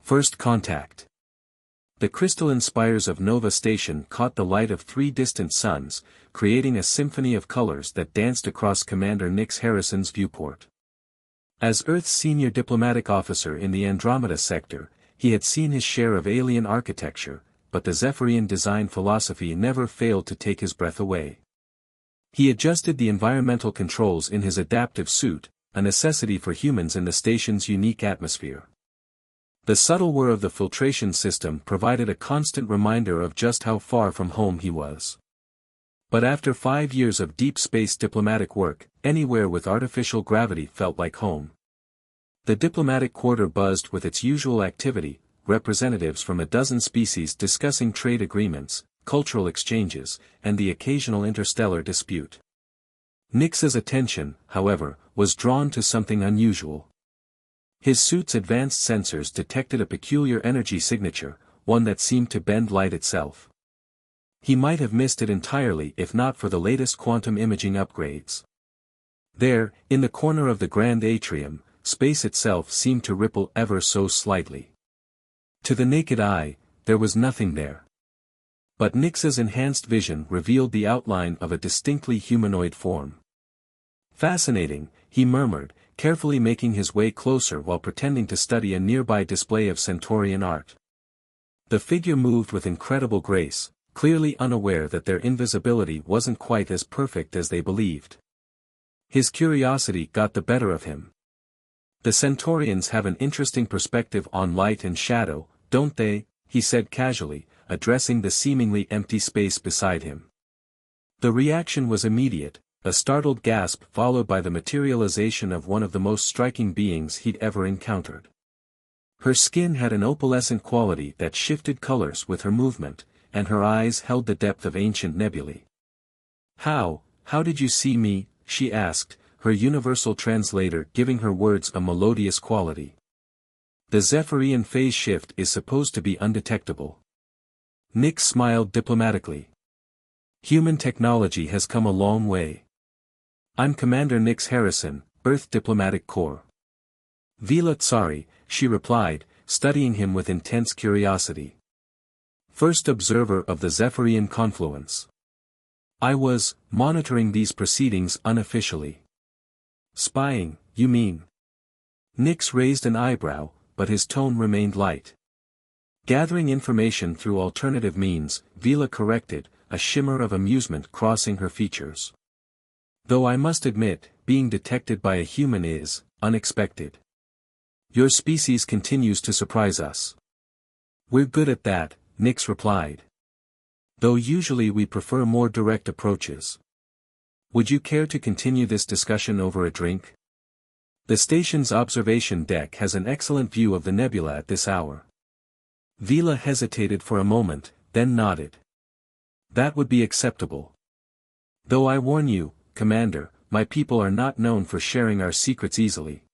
First contact. The crystalline spires of Nova Station caught the light of 3 distant suns, creating a symphony of colors that danced across Commander Nix Harrison's viewport. As Earth's senior diplomatic officer in the Andromeda sector, he had seen his share of alien architecture, but the Zephyrian design philosophy never failed to take his breath away. He adjusted the environmental controls in his adaptive suit, a necessity for humans in the station's unique atmosphere. The subtle whir of the filtration system provided a constant reminder of just how far from home he was. But after 5 years of deep space diplomatic work, anywhere with artificial gravity felt like home. The diplomatic quarter buzzed with its usual activity, representatives from a dozen species discussing trade agreements, cultural exchanges, and the occasional interstellar dispute. Nix's attention, however, was drawn to something unusual. His suit's advanced sensors detected a peculiar energy signature, one that seemed to bend light itself. He might have missed it entirely if not for the latest quantum imaging upgrades. There, in the corner of the grand atrium, space itself seemed to ripple ever so slightly. To the naked eye, there was nothing there. But Nix's enhanced vision revealed the outline of a distinctly humanoid form. Fascinating, he murmured, carefully making his way closer while pretending to study a nearby display of Centaurian art. The figure moved with incredible grace, clearly unaware that their invisibility wasn't quite as perfect as they believed. His curiosity got the better of him. The Centaurians have an interesting perspective on light and shadow, don't they? He said casually, addressing the seemingly empty space beside him. The reaction was immediate, a startled gasp followed by the materialization of one of the most striking beings he'd ever encountered. Her skin had an opalescent quality that shifted colors with her movement, and her eyes held the depth of ancient nebulae. How did you see me?" she asked, her universal translator giving her words a melodious quality. The Zephyrian phase shift is supposed to be undetectable. Nix smiled diplomatically. Human technology has come a long way. I'm Commander Nix Harrison, Earth Diplomatic Corps. Vila Tsari, she replied, studying him with intense curiosity. First observer of the Zephyrian confluence. I was monitoring these proceedings unofficially. Spying, you mean? Nix raised an eyebrow, but his tone remained light. Gathering information through alternative means, Vila corrected, a shimmer of amusement crossing her features. Though I must admit, being detected by a human is unexpected. Your species continues to surprise us. We're good at that, Nix replied. Though usually we prefer more direct approaches. Would you care to continue this discussion over a drink? The station's observation deck has an excellent view of the nebula at this hour. Vila hesitated for a moment, then nodded. That would be acceptable. Though I warn you, Commander, my people are not known for sharing our secrets easily.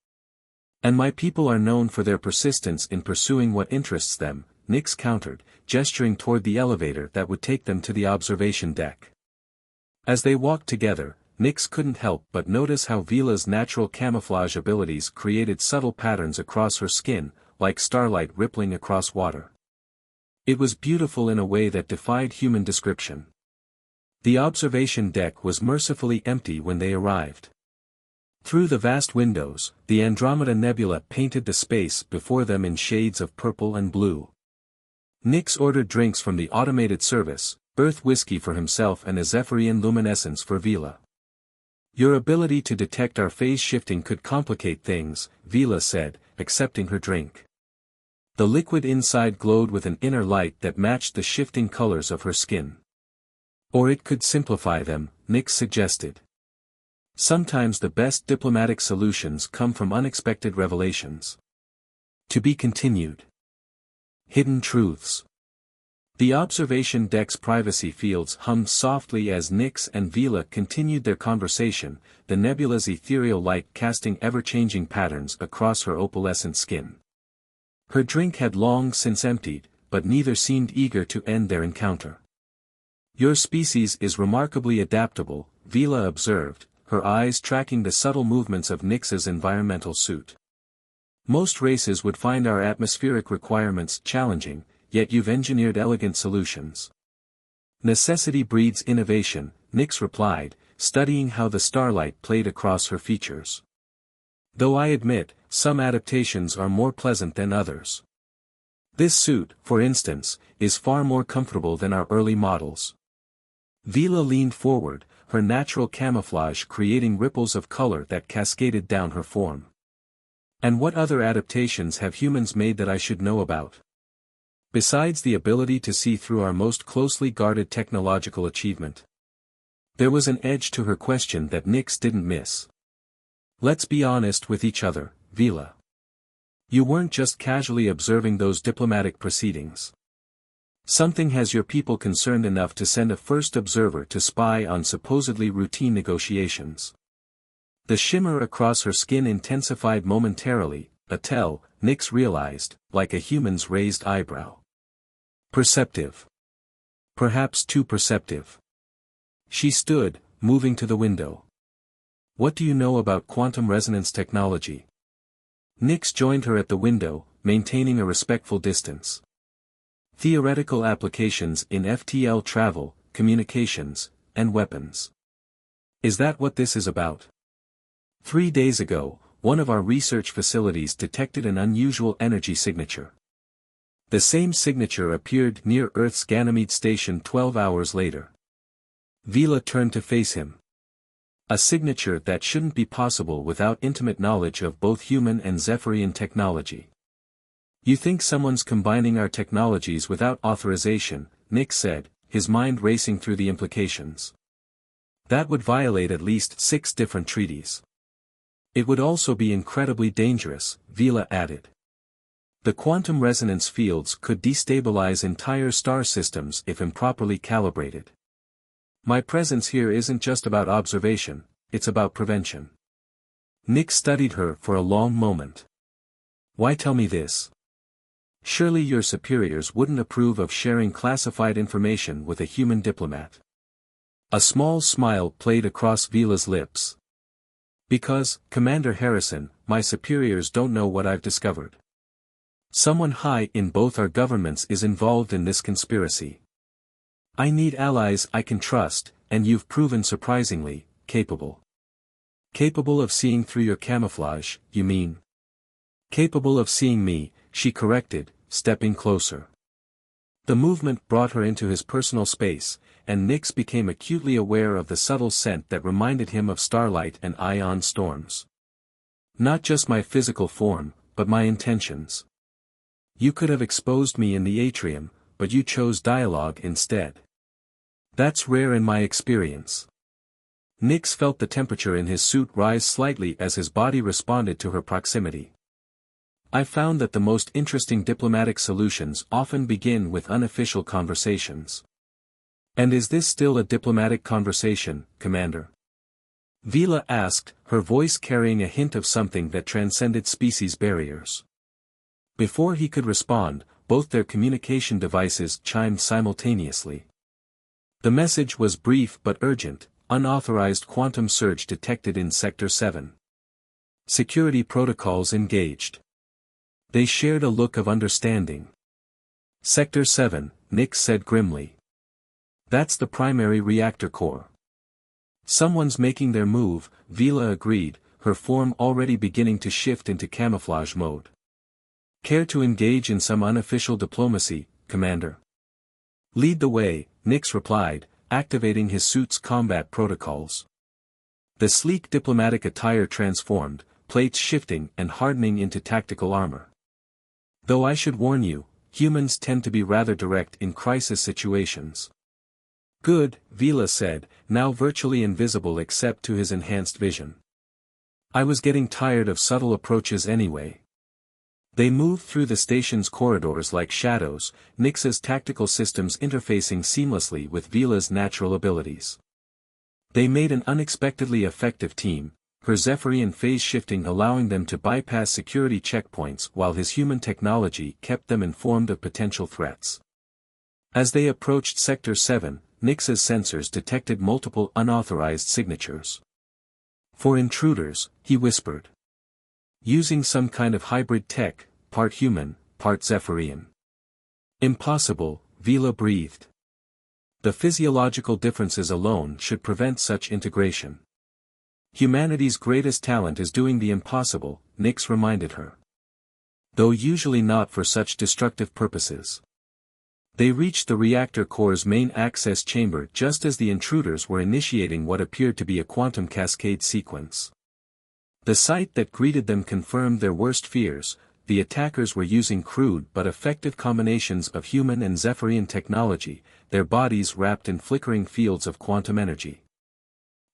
And my people are known for their persistence in pursuing what interests them, Nix countered, gesturing toward the elevator that would take them to the observation deck. As they walked together, Nix couldn't help but notice how Vila's natural camouflage abilities created subtle patterns across her skin, like starlight rippling across water. It was beautiful in a way that defied human description. The observation deck was mercifully empty when they arrived. Through the vast windows, the Andromeda Nebula painted the space before them in shades of purple and blue. Nix ordered drinks from the automated service, Earth whiskey for himself and a Zephyrian luminescence for Vila. Your ability to detect our phase shifting could complicate things, Vila said, accepting her drink. The liquid inside glowed with an inner light that matched the shifting colors of her skin. Or it could simplify them, Nix suggested. Sometimes the best diplomatic solutions come from unexpected revelations. To be continued. Hidden truths. The observation deck's privacy fields hummed softly as Nix and Vila continued their conversation, the nebula's ethereal light casting ever-changing patterns across her opalescent skin. Her drink had long since emptied, but neither seemed eager to end their encounter. Your species is remarkably adaptable, Vila observed, her eyes tracking the subtle movements of Nix's environmental suit. Most races would find our atmospheric requirements challenging, yet you've engineered elegant solutions. Necessity breeds innovation, Nix replied, studying how the starlight played across her features. Though I admit, some adaptations are more pleasant than others. This suit, for instance, is far more comfortable than our early models. Vila leaned forward, her natural camouflage creating ripples of color that cascaded down her form. And what other adaptations have humans made that I should know about? Besides the ability to see through our most closely guarded technological achievement. There was an edge to her question that Nix didn't miss. Let's be honest with each other, Vila. You weren't just casually observing those diplomatic proceedings. Something has your people concerned enough to send a first observer to spy on supposedly routine negotiations. The shimmer across her skin intensified momentarily, a tell, Nix realized, like a human's raised eyebrow. Perceptive. Perhaps too perceptive. She stood, moving to the window. What do you know about quantum resonance technology? Nix joined her at the window, maintaining a respectful distance. Theoretical applications in FTL travel, communications, and weapons. Is that what this is about? 3 days ago, one of our research facilities detected an unusual energy signature. The same signature appeared near Earth's Ganymede station 12 hours later. Vila turned to face him. A signature that shouldn't be possible without intimate knowledge of both human and Zephyrian technology. You think someone's combining our technologies without authorization, Nix said, his mind racing through the implications. That would violate at least 6 different treaties. It would also be incredibly dangerous, Vila added. The quantum resonance fields could destabilize entire star systems if improperly calibrated. My presence here isn't just about observation, it's about prevention. Nix studied her for a long moment. Why tell me this? Surely your superiors wouldn't approve of sharing classified information with a human diplomat. A small smile played across Vila's lips. Because, Commander Harrison, my superiors don't know what I've discovered. Someone high in both our governments is involved in this conspiracy. I need allies I can trust, and you've proven surprisingly capable. Capable of seeing through your camouflage, you mean? Capable of seeing me, she corrected, stepping closer. The movement brought her into his personal space, and Nix became acutely aware of the subtle scent that reminded him of starlight and ion storms. Not just my physical form, but my intentions. You could have exposed me in the atrium, but you chose dialogue instead. That's rare in my experience. Nix felt the temperature in his suit rise slightly as his body responded to her proximity. I found that the most interesting diplomatic solutions often begin with unofficial conversations. And is this still a diplomatic conversation, Commander? Vila asked, her voice carrying a hint of something that transcended species barriers. Before he could respond, both their communication devices chimed simultaneously. The message was brief but urgent: unauthorized quantum surge detected in Sector 7. Security protocols engaged. They shared a look of understanding. Sector 7, Nix said grimly. That's the primary reactor core. Someone's making their move, Vila agreed, her form already beginning to shift into camouflage mode. Care to engage in some unofficial diplomacy, Commander? Lead the way, Nix replied, activating his suit's combat protocols. The sleek diplomatic attire transformed, plates shifting and hardening into tactical armor. Though I should warn you, humans tend to be rather direct in crisis situations. Good, Vila said, now virtually invisible except to his enhanced vision. I was getting tired of subtle approaches anyway. They moved through the station's corridors like shadows, Nix's tactical systems interfacing seamlessly with Vila's natural abilities. They made an unexpectedly effective team, her Zephyrian phase shifting allowing them to bypass security checkpoints while his human technology kept them informed of potential threats. As they approached Sector 7, Nix's sensors detected multiple unauthorized signatures. For intruders, he whispered. Using some kind of hybrid tech, part human, part Zephyrian. Impossible, Vila breathed. The physiological differences alone should prevent such integration. Humanity's greatest talent is doing the impossible, Nyx reminded her. Though usually not for such destructive purposes. They reached the reactor core's main access chamber just as the intruders were initiating what appeared to be a quantum cascade sequence. The sight that greeted them confirmed their worst fears. The attackers were using crude but effective combinations of human and Zephyrian technology, their bodies wrapped in flickering fields of quantum energy.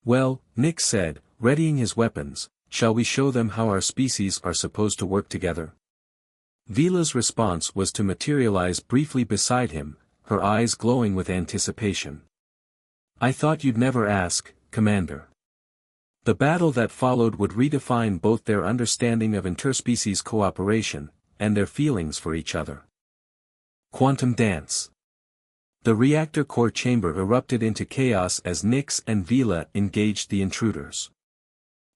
Well, Nyx said, readying his weapons, shall we show them how our species are supposed to work together? Vila's response was to materialize briefly beside him, her eyes glowing with anticipation. I thought you'd never ask, Commander. The battle that followed would redefine both their understanding of interspecies cooperation, and their feelings for each other. Quantum dance. The reactor core chamber erupted into chaos as Nyx and Vila engaged the intruders.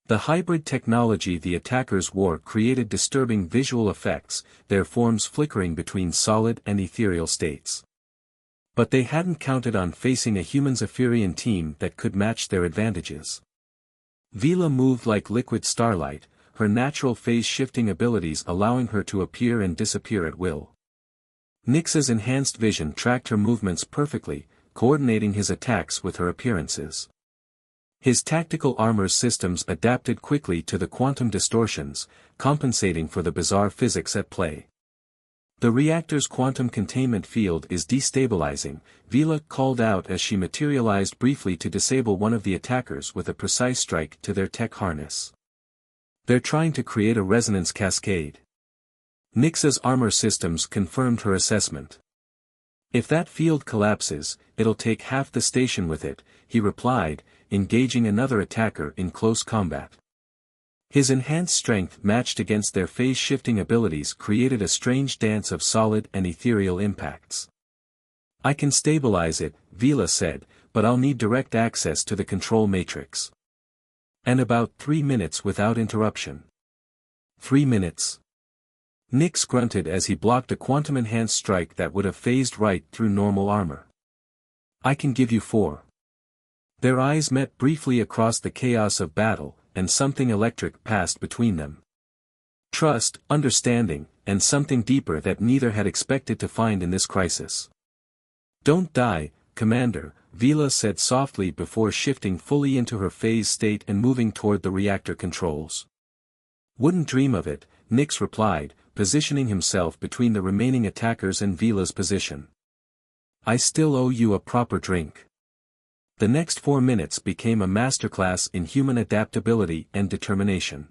The hybrid technology the attackers wore created disturbing visual effects, their forms flickering between solid and ethereal states. But they hadn't counted on facing a human Zephyrian team that could match their advantages. Vila moved like liquid starlight, her natural phase-shifting abilities allowing her to appear and disappear at will. Nyx's enhanced vision tracked her movements perfectly, coordinating his attacks with her appearances. His tactical armor systems adapted quickly to the quantum distortions, compensating for the bizarre physics at play. The reactor's quantum containment field is destabilizing, Vila called out as she materialized briefly to disable one of the attackers with a precise strike to their tech harness. They're trying to create a resonance cascade. Nyx's armor systems confirmed her assessment. If that field collapses, it'll take half the station with it, he replied, engaging another attacker in close combat. His enhanced strength matched against their phase-shifting abilities created a strange dance of solid and ethereal impacts. I can stabilize it, Vila said, but I'll need direct access to the control matrix. And about 3 minutes without interruption. 3 minutes. Nyx grunted as he blocked a quantum-enhanced strike that would have phased right through normal armor. I can give you 4. Their eyes met briefly across the chaos of battle, and something electric passed between them. Trust, understanding, and something deeper that neither had expected to find in this crisis. Don't die, Commander, Vila said softly before shifting fully into her phase state and moving toward the reactor controls. Wouldn't dream of it, Nyx replied, positioning himself between the remaining attackers and Vila's position. I still owe you a proper drink. The next 4 minutes became a masterclass in human adaptability and determination.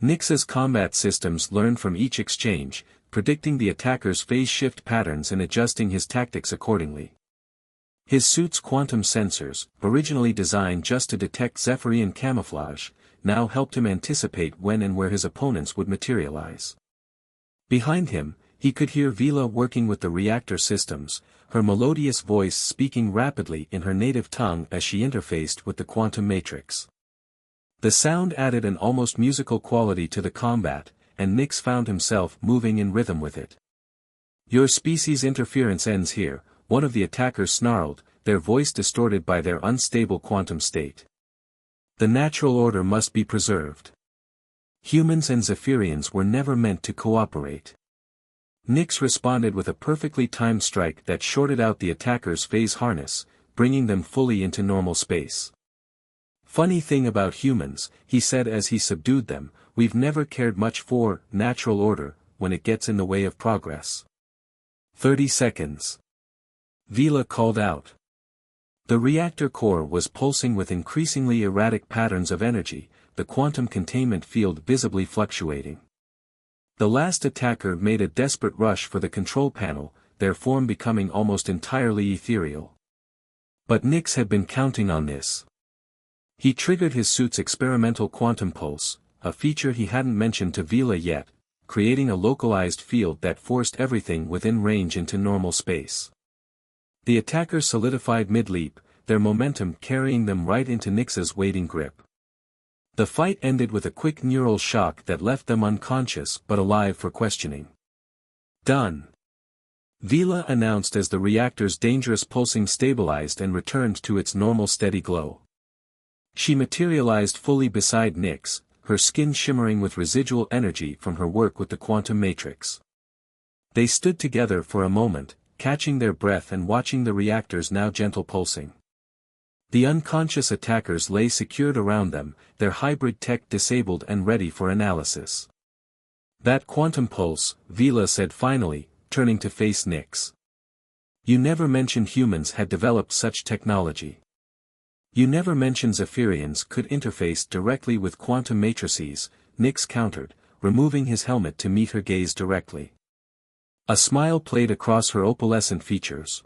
Nyx's combat systems learned from each exchange, predicting the attacker's phase shift patterns and adjusting his tactics accordingly. His suit's quantum sensors, originally designed just to detect Zephyrian camouflage, now helped him anticipate when and where his opponents would materialize. Behind him, he could hear Vila working with the reactor systems, her melodious voice speaking rapidly in her native tongue as she interfaced with the quantum matrix. The sound added an almost musical quality to the combat, and Nyx found himself moving in rhythm with it. Your species' interference ends here, one of the attackers snarled, their voice distorted by their unstable quantum state. The natural order must be preserved. Humans and Zephyrians were never meant to cooperate. Nyx responded with a perfectly timed strike that shorted out the attacker's phase harness, bringing them fully into normal space. Funny thing about humans, he said as he subdued them, we've never cared much for natural order when it gets in the way of progress. 30 seconds. Vila called out. The reactor core was pulsing with increasingly erratic patterns of energy, the quantum containment field visibly fluctuating. The last attacker made a desperate rush for the control panel, their form becoming almost entirely ethereal. But Nyx had been counting on this. He triggered his suit's experimental quantum pulse, a feature he hadn't mentioned to Vila yet, creating a localized field that forced everything within range into normal space. The attackers solidified mid-leap, their momentum carrying them right into Nyx's waiting grip. The fight ended with a quick neural shock that left them unconscious but alive for questioning. Done. Vila announced as the reactor's dangerous pulsing stabilized and returned to its normal steady glow. She materialized fully beside Nyx, her skin shimmering with residual energy from her work with the quantum matrix. They stood together for a moment, catching their breath and watching the reactor's now gentle pulsing. The unconscious attackers lay secured around them, their hybrid tech disabled and ready for analysis. That quantum pulse, Vila said finally, turning to face Nyx. You never mentioned humans had developed such technology. You never mentioned Zephyrians could interface directly with quantum matrices, Nyx countered, removing his helmet to meet her gaze directly. A smile played across her opalescent features.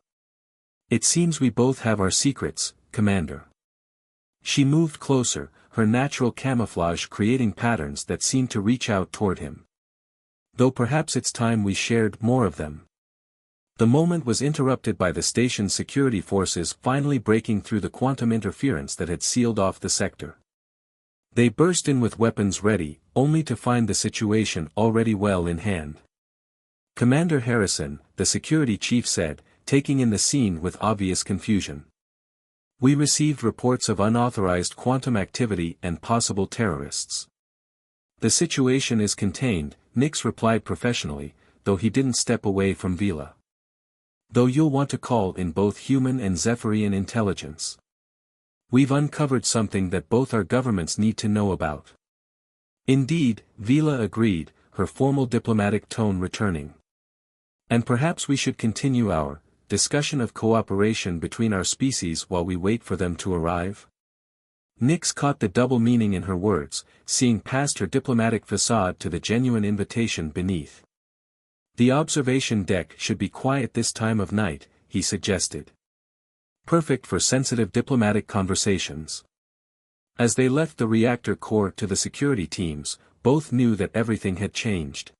It seems we both have our secrets, Commander. She moved closer, her natural camouflage creating patterns that seemed to reach out toward him. Though perhaps it's time we shared more of them. The moment was interrupted by the station's security forces finally breaking through the quantum interference that had sealed off the sector. They burst in with weapons ready, only to find the situation already well in hand. Commander Harrison, the security chief said, taking in the scene with obvious confusion. We received reports of unauthorized quantum activity and possible terrorists. The situation is contained, Nyx replied professionally, though he didn't step away from Vila. Though you'll want to call in both human and Zephyrian intelligence. We've uncovered something that both our governments need to know about. Indeed, Vila agreed, her formal diplomatic tone returning. And perhaps we should continue our discussion of cooperation between our species while we wait for them to arrive? Nyx caught the double meaning in her words, seeing past her diplomatic facade to the genuine invitation beneath. The observation deck should be quiet this time of night, he suggested. Perfect for sensitive diplomatic conversations. As they left the reactor core to the security teams, both knew that everything had changed.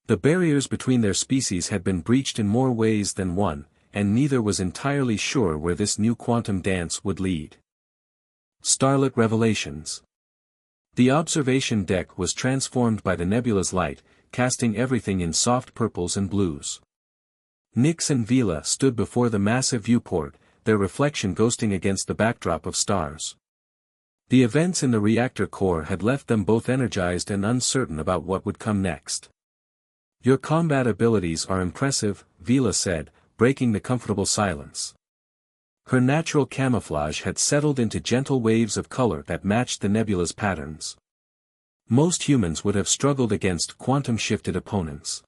The barriers between their species had been breached in more ways than one, and neither was entirely sure where this new quantum dance would lead. Starlit revelations. The observation deck was transformed by the nebula's light, casting everything in soft purples and blues. Nyx and Vila stood before the massive viewport, their reflection ghosting against the backdrop of stars. The events in the reactor core had left them both energized and uncertain about what would come next. Your combat abilities are impressive, Vila said, breaking the comfortable silence. Her natural camouflage had settled into gentle waves of color that matched the nebula's patterns. Most humans would have struggled against quantum-shifted opponents.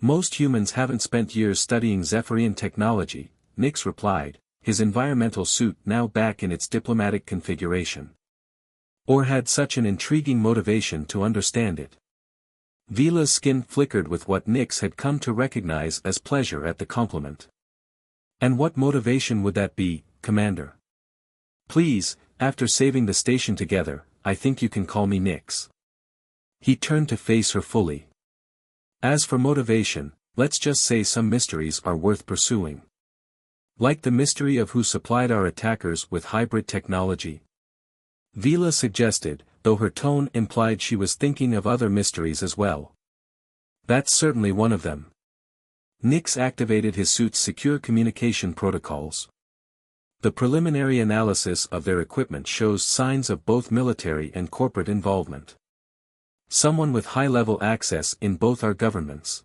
Most humans haven't spent years studying Zephyrian technology, Nyx replied, his environmental suit now back in its diplomatic configuration. Or had such an intriguing motivation to understand it. Vila's skin flickered with what Nyx had come to recognize as pleasure at the compliment. And what motivation would that be, Commander? Please, after saving the station together, I think you can call me Nyx. He turned to face her fully. As for motivation, let's just say some mysteries are worth pursuing. Like the mystery of who supplied our attackers with hybrid technology. Vila suggested, though her tone implied she was thinking of other mysteries as well. That's certainly one of them. Nyx activated his suit's secure communication protocols. The preliminary analysis of their equipment shows signs of both military and corporate involvement. Someone with high-level access in both our governments.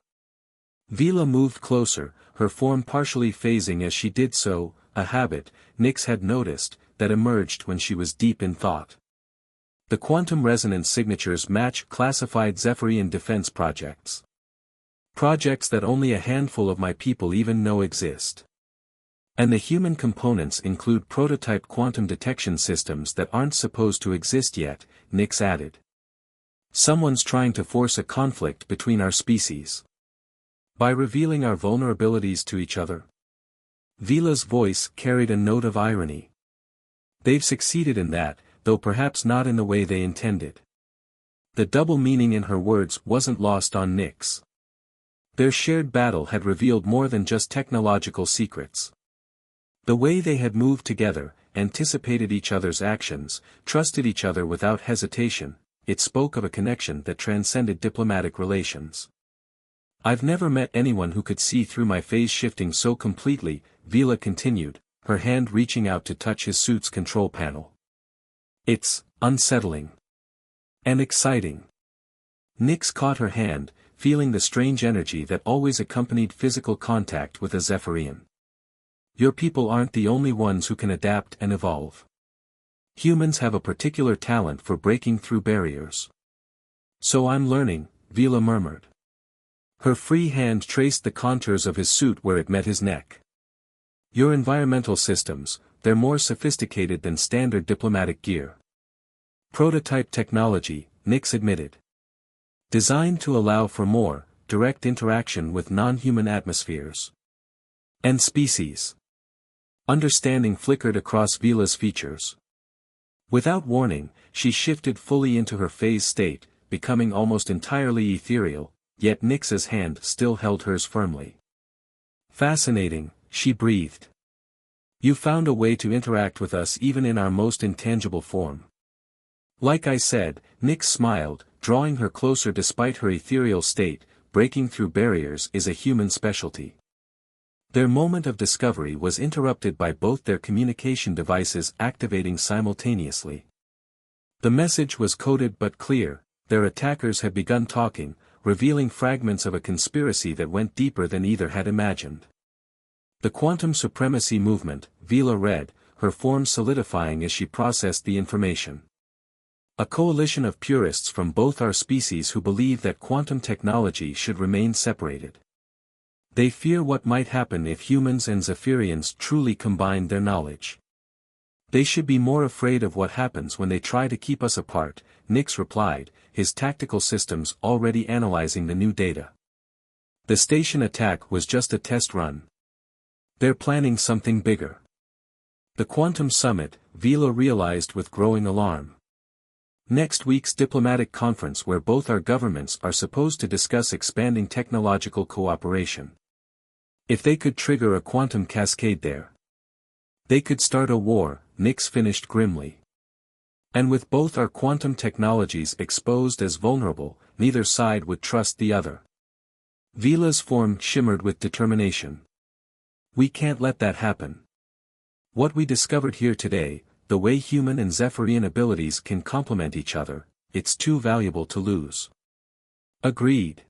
Vila moved closer, her form partially phasing as she did so, a habit, Nyx had noticed, that emerged when she was deep in thought. The quantum resonance signatures match classified Zephyrian defense projects. Projects that only a handful of my people even know exist. And the human components include prototype quantum detection systems that aren't supposed to exist yet, Nyx added. Someone's trying to force a conflict between our species. By revealing our vulnerabilities to each other. Vila's voice carried a note of irony. They've succeeded in that, though perhaps not in the way they intended. The double meaning in her words wasn't lost on Nyx. Their shared battle had revealed more than just technological secrets. The way they had moved together, anticipated each other's actions, trusted each other without hesitation. It spoke of a connection that transcended diplomatic relations. "I've never met anyone who could see through my phase shifting so completely," Vila continued, her hand reaching out to touch his suit's control panel. "It's unsettling. And exciting." Nyx caught her hand, feeling the strange energy that always accompanied physical contact with a Zephyrian. "Your people aren't the only ones who can adapt and evolve. Humans have a particular talent for breaking through barriers." "So I'm learning," Vila murmured. Her free hand traced the contours of his suit where it met his neck. "Your environmental systems, they're more sophisticated than standard diplomatic gear." "Prototype technology," Nyx admitted. "Designed to allow for more direct interaction with non-human atmospheres and species." Understanding flickered across Vila's features. Without warning, she shifted fully into her phase state, becoming almost entirely ethereal, yet Nyx's hand still held hers firmly. "Fascinating," she breathed. "You found a way to interact with us even in our most intangible form." "Like I said," Nyx smiled, drawing her closer despite her ethereal state, "breaking through barriers is a human specialty." Their moment of discovery was interrupted by both their communication devices activating simultaneously. The message was coded but clear. Their attackers had begun talking, revealing fragments of a conspiracy that went deeper than either had imagined. "The Quantum Supremacy Movement," Vila read, her form solidifying as she processed the information. "A coalition of purists from both our species who believe that quantum technology should remain separated. They fear what might happen if humans and Zephyrians truly combined their knowledge. They should be more afraid of what happens when they try to keep us apart," Nyx replied, his tactical systems already analyzing the new data. "The station attack was just a test run. They're planning something bigger." The Quantum Summit, Vila realized with growing alarm. Next week's diplomatic conference where both our governments are supposed to discuss expanding technological cooperation. If they could trigger a quantum cascade there, they could start a war, Nyx finished grimly. And with both our quantum technologies exposed as vulnerable, neither side would trust the other. Vila's form shimmered with determination. "We can't let that happen. What we discovered here today, the way human and Zephyrian abilities can complement each other, it's too valuable to lose." "Agreed."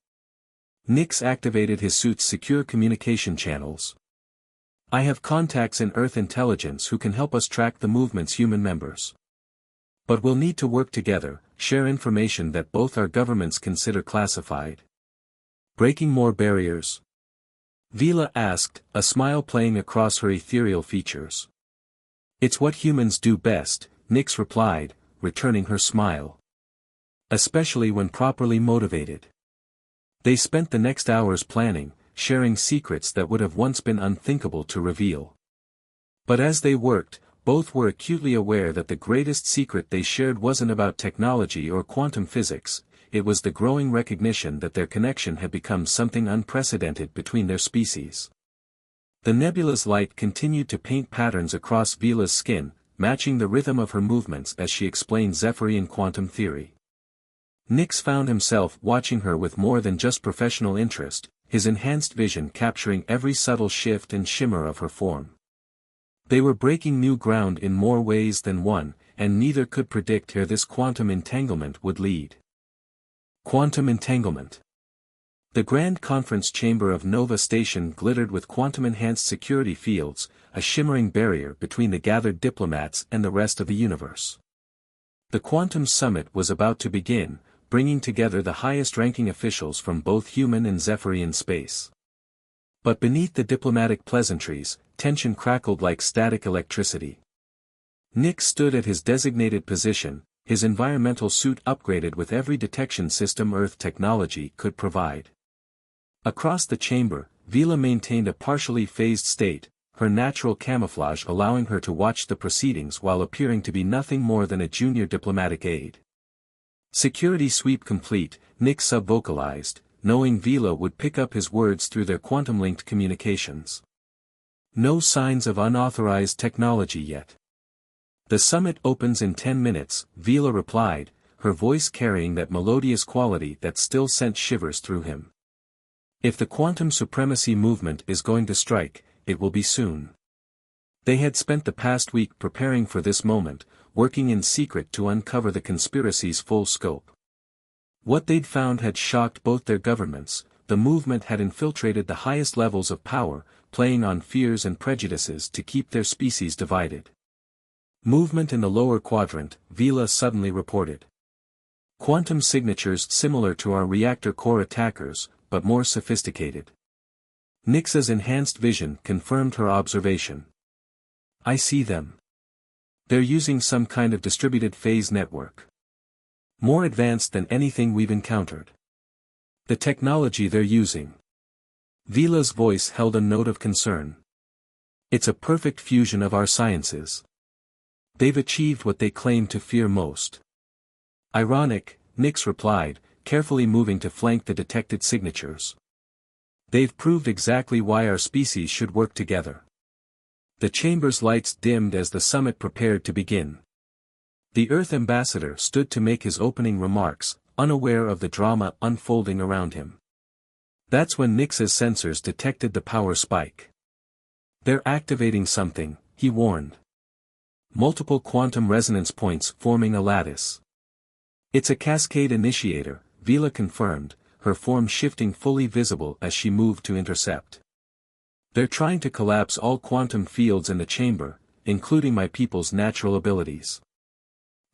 Nyx activated his suit's secure communication channels. "I have contacts in Earth intelligence who can help us track the movement's human members. But we'll need to work together, share information that both our governments consider classified." "Breaking more barriers?" Vila asked, a smile playing across her ethereal features. "It's what humans do best," Nyx replied, returning her smile. "Especially when properly motivated." They spent the next hours planning, sharing secrets that would have once been unthinkable to reveal. But as they worked, both were acutely aware that the greatest secret they shared wasn't about technology or quantum physics, it was the growing recognition that their connection had become something unprecedented between their species. The nebula's light continued to paint patterns across Vila's skin, matching the rhythm of her movements as she explained Zephyrian quantum theory. Nyx found himself watching her with more than just professional interest, his enhanced vision capturing every subtle shift and shimmer of her form. They were breaking new ground in more ways than one, and neither could predict where this quantum entanglement would lead. Quantum entanglement. The grand conference chamber of Nova Station glittered with quantum-enhanced security fields, a shimmering barrier between the gathered diplomats and the rest of the universe. The Quantum Summit was about to begin, bringing together the highest-ranking officials from both human and Zephyrian space. But beneath the diplomatic pleasantries, tension crackled like static electricity. Nyx stood at his designated position, his environmental suit upgraded with every detection system Earth technology could provide. Across the chamber, Vila maintained a partially phased state, her natural camouflage allowing her to watch the proceedings while appearing to be nothing more than a junior diplomatic aide. "Security sweep complete," Nyx sub-vocalized, knowing Vila would pick up his words through their quantum-linked communications. "No signs of unauthorized technology yet." The summit opens in 10 minutes, Vila replied, her voice carrying that melodious quality that still sent shivers through him. If the quantum supremacy movement is going to strike, it will be soon. They had spent the past week preparing for this moment, working in secret to uncover the conspiracy's full scope. What they'd found had shocked both their governments. The movement had infiltrated the highest levels of power, playing on fears and prejudices to keep their species divided. Movement in the lower quadrant, Vila suddenly reported. Quantum signatures similar to our reactor core attackers, but more sophisticated. Nix's enhanced vision confirmed her observation. I see them. They're using some kind of distributed phase network. More advanced than anything we've encountered. The technology they're using. Vila's voice held a note of concern. It's a perfect fusion of our sciences. They've achieved what they claim to fear most. Ironic, Nix replied, carefully moving to flank the detected signatures. They've proved exactly why our species should work together. The chamber's lights dimmed as the summit prepared to begin. The Earth ambassador stood to make his opening remarks, unaware of the drama unfolding around him. That's when Nix's sensors detected the power spike. They're activating something, he warned. Multiple quantum resonance points forming a lattice. It's a cascade initiator, Vila confirmed, her form shifting fully visible as she moved to intercept. They're trying to collapse all quantum fields in the chamber, including my people's natural abilities.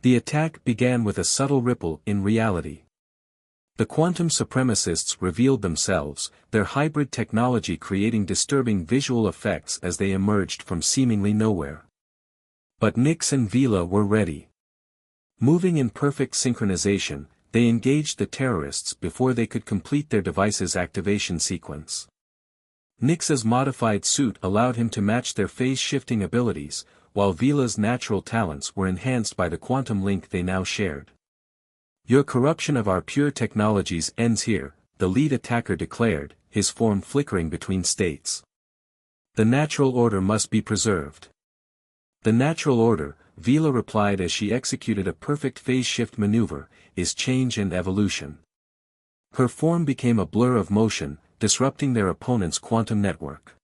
The attack began with a subtle ripple in reality. The quantum supremacists revealed themselves, their hybrid technology creating disturbing visual effects as they emerged from seemingly nowhere. But Nix and Vila were ready. Moving in perfect synchronization, they engaged the terrorists before they could complete their device's activation sequence. Nix's modified suit allowed him to match their phase-shifting abilities, while Vila's natural talents were enhanced by the quantum link they now shared. Your corruption of our pure technologies ends here, the lead attacker declared, his form flickering between states. The natural order must be preserved. The natural order, Vila replied as she executed a perfect phase-shift maneuver, is change and evolution. Her form became a blur of motion, disrupting their opponent's quantum network.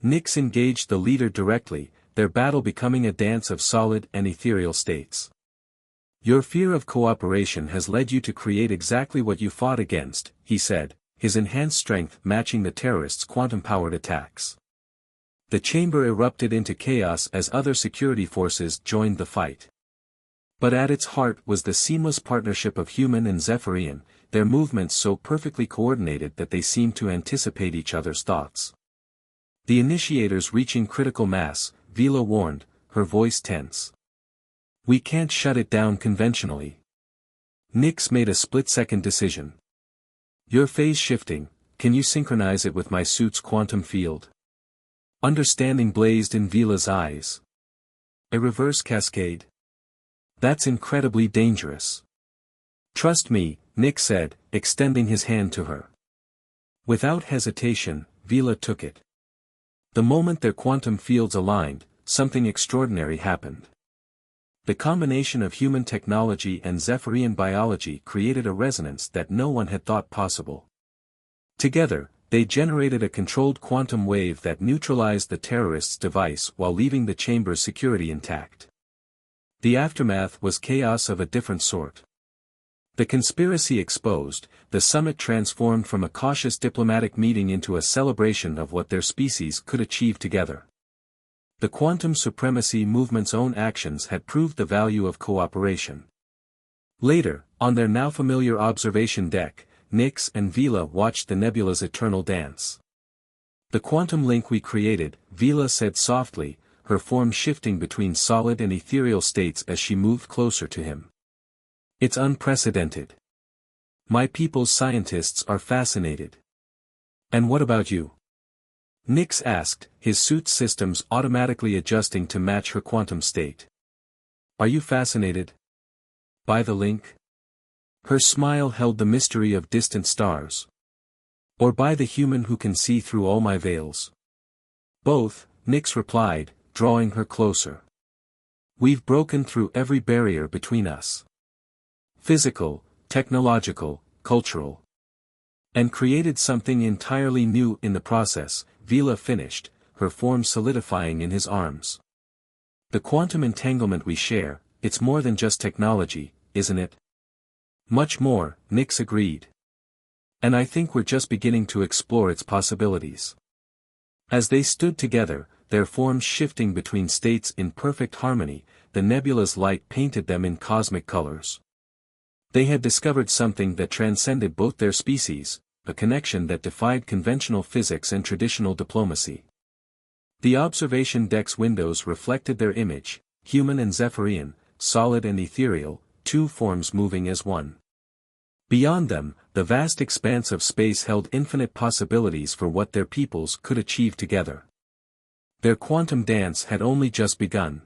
Nix engaged the leader directly, their battle becoming a dance of solid and ethereal states. Your fear of cooperation has led you to create exactly what you fought against, he said, his enhanced strength matching the terrorists' quantum-powered attacks. The chamber erupted into chaos as other security forces joined the fight. But at its heart was the seamless partnership of human and Zephyrian, their movements so perfectly coordinated that they seemed to anticipate each other's thoughts. The initiators reaching critical mass, Vila warned, her voice tense. We can't shut it down conventionally. Nix made a split-second decision. You're phase-shifting, can you synchronize it with my suit's quantum field? Understanding blazed in Vila's eyes. A reverse cascade? That's incredibly dangerous. Trust me, Nix said, extending his hand to her. Without hesitation, Vila took it. The moment their quantum fields aligned, something extraordinary happened. The combination of human technology and Zephyrian biology created a resonance that no one had thought possible. Together, they generated a controlled quantum wave that neutralized the terrorists' device while leaving the chamber's security intact. The aftermath was chaos of a different sort. The conspiracy exposed, the summit transformed from a cautious diplomatic meeting into a celebration of what their species could achieve together. The quantum supremacy movement's own actions had proved the value of cooperation. Later, on their now familiar observation deck, Nix and Vila watched the nebula's eternal dance. The quantum link we created, Vila said softly, her form shifting between solid and ethereal states as she moved closer to him. It's unprecedented. My people's scientists are fascinated. And what about you? Nix asked, his suit's systems automatically adjusting to match her quantum state. Are you fascinated? By the link? Her smile held the mystery of distant stars. Or by the human who can see through all my veils? Both, Nix replied, drawing her closer. We've broken through every barrier between us. Physical, technological, cultural. And created something entirely new in the process, Vila finished, her form solidifying in his arms. The quantum entanglement we share, it's more than just technology, isn't it? Much more, Nix agreed. And I think we're just beginning to explore its possibilities. As they stood together, their forms shifting between states in perfect harmony, the nebula's light painted them in cosmic colors. They had discovered something that transcended both their species, a connection that defied conventional physics and traditional diplomacy. The observation deck's windows reflected their image, human and Zephyrian, solid and ethereal, two forms moving as one. Beyond them, the vast expanse of space held infinite possibilities for what their peoples could achieve together. Their quantum dance had only just begun.